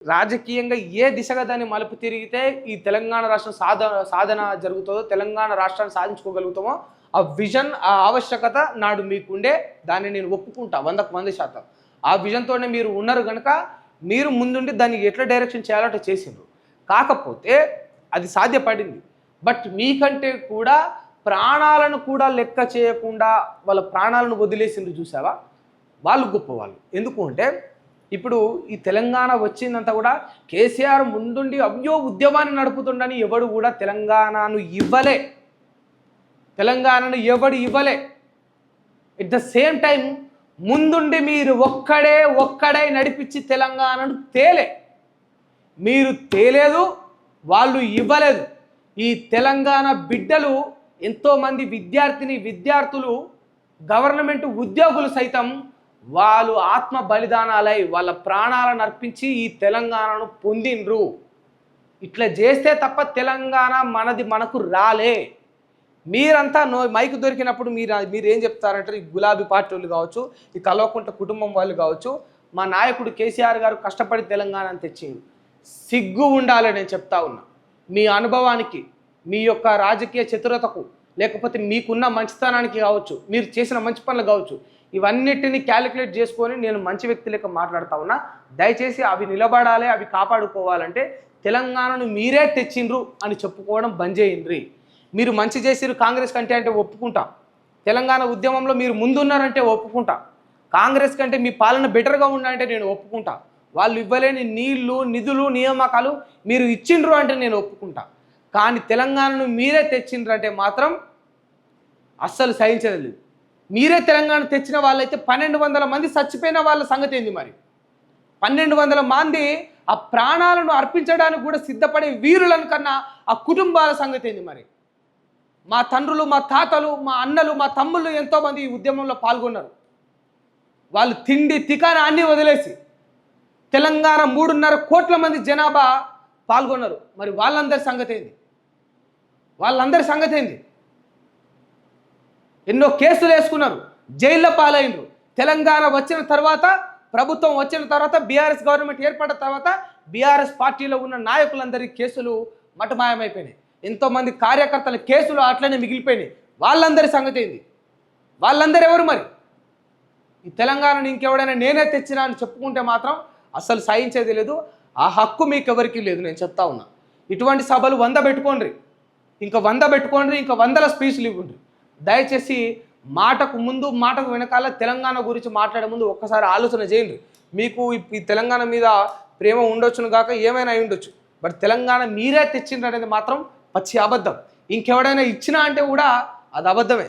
రాజకీయంగా ఏ దిశగా దాన్ని మలుపు తిరిగితే ఈ తెలంగాణ రాష్ట్రం సాధన జరుగుతుందో, తెలంగాణ రాష్ట్రాన్ని సాధించుకోగలుగుతామో ఆ విజన్, ఆ ఆవశ్యకత నాడు మీకుండే, దాన్ని నేను ఒప్పుకుంటా 100%. ఆ విజన్తోనే మీరు ఉన్నారు కనుక మీరు ముందుండి దాన్ని ఎట్లా డైరెక్షన్ చేయాలో అట్లా చేసిండ్రు. కాకపోతే అది సాధ్యపడింది. బట్ మీకంటే కూడా ప్రాణాలను కూడా లెక్క చేయకుండా వాళ్ళ ప్రాణాలను వదిలేసిండ్రు చూసావా, వాళ్ళు గొప్పవాళ్ళు. ఎందుకు అంటే ఇప్పుడు ఈ తెలంగాణ వచ్చిందంతా కూడా కేసీఆర్ ముందుండి అయ్యో ఉద్యమాన్ని నడుపుతుండని ఎవడు కూడా తెలంగాణను ఇవ్వలే. ఎట్ ద సేమ్ టైం ముందుండి మీరు ఒక్కడే నడిపించి తెలంగాణను మీరు తేలేదు, వాళ్ళు ఇవ్వలేదు. ఈ తెలంగాణ బిడ్డలు ఎంతోమంది విద్యార్థులు గవర్నమెంట్ ఉద్యోగులు సైతం వాళ్ళు ఆత్మ బలిదానాలై వాళ్ళ ప్రాణాలను అర్పించి ఈ తెలంగాణను పొందిండ్రు. ఇట్లా చేస్తే తప్ప తెలంగాణ మనకు రాలే. మీరంతా మైకు దొరికినప్పుడు మీరు ఏం చెప్తారంటే ఈ గులాబీ పార్టీ వాళ్ళు కావచ్చు, ఈ కల్వకుంట్ల కుటుంబం వాళ్ళు కావచ్చు, మా నాయకుడు కేసీఆర్ గారు కష్టపడి తెలంగాణను తెచ్చిండు. సిగ్గు ఉండాలి. నేను చెప్తా ఉన్నా, మీ అనుభవానికి, మీ యొక్క రాజకీయ చతురతకు, లేకపోతే మీకున్న మంచితనానికి కావచ్చు, మీరు చేసిన మంచి పనులు కావచ్చు, ఇవన్నిటిని క్యాలిక్యులేట్ చేసుకొని నేను మంచి వ్యక్తి లెక్క మాట్లాడుతూ ఉన్నా. దయచేసి అవి నిలబడాలి, అవి కాపాడుకోవాలంటే తెలంగాణను మీరే తెచ్చిండ్రు అని చెప్పుకోవడం బంద్ చేయండి. మీరు మంచి చేసిరు కాంగ్రెస్ కంటే అంటే ఒప్పుకుంటా. తెలంగాణ ఉద్యమంలో మీరు ముందున్నారంటే ఒప్పుకుంటా. కాంగ్రెస్ కంటే మీ పాలన బెటర్గా ఉందంటే నేను ఒప్పుకుంటా. వాళ్ళు ఇవ్వలేని నీళ్లు, నిధులు, నియామకాలు మీరు ఇచ్చిండ్రు అంటే నేను ఒప్పుకుంటా. కానీ తెలంగాణను మీరే తెచ్చిండ్రు అంటే మాత్రం అస్సలు సహించలేదు. మీరే తెలంగాణ తెచ్చిన వాళ్ళైతే 1200 మంది చచ్చిపోయిన వాళ్ళ సంగతి ఏంది మరి? 1200 మంది ఆ ప్రాణాలను అర్పించడానికి కూడా సిద్ధపడే వీరులను కన్నా ఆ కుటుంబాల సంగతి ఏంది మరి? మా తండ్రులు, మా తాతలు, మా అన్నలు, మా తమ్ముళ్ళు ఎంతోమంది ఈ ఉద్యమంలో పాల్గొన్నారు. వాళ్ళు తిండి తికానా అన్నీ వదిలేసి తెలంగాణ 3.5 కోట్ల మంది జనాభా పాల్గొన్నారు. మరి వాళ్ళందరి సంగతి ఏంది? ఎన్నో కేసులు వేసుకున్నారు, జైల్లో పాలైనరు. తెలంగాణ వచ్చిన తర్వాత, ప్రభుత్వం వచ్చిన తర్వాత, బీఆర్ఎస్ గవర్నమెంట్ ఏర్పడిన తర్వాత బీఆర్ఎస్ పార్టీలో ఉన్న నాయకులందరి కేసులు మటమాయమైపోయినాయి. ఎంతోమంది కార్యకర్తల కేసులు అట్లనే మిగిలిపోయినాయి. వాళ్ళందరి సంగతి ఏంది? వాళ్ళందరూ ఎవరు మరి? ఈ తెలంగాణను ఇంకెవడైనా నేనే తెచ్చినా అని చెప్పుకుంటే మాత్రం అసలు సహించేది లేదు. ఆ హక్కు మీకు ఎవరికీ లేదు. నేను చెప్తా ఉన్నా, ఇటువంటి సభలు 100 పెట్టుకోండి, ఇంకా 100 స్పీచ్లు ఇవ్వండి. దయచేసి మాటకు ముందు మాటకు వెనకాల తెలంగాణ గురించి మాట్లాడే ముందు ఒక్కసారి ఆలోచన చేయండి. మీకు ఈ తెలంగాణ మీద ప్రేమ ఉండొచ్చును కాక ఏమైనా అయి ఉండొచ్చు, బట్ తెలంగాణ మీరే తెచ్చిండ్రు అనేది మాత్రం పచ్చి అబద్ధం. ఇంకెవడైనా ఇచ్చినా అంటే కూడా అది అబద్ధమే.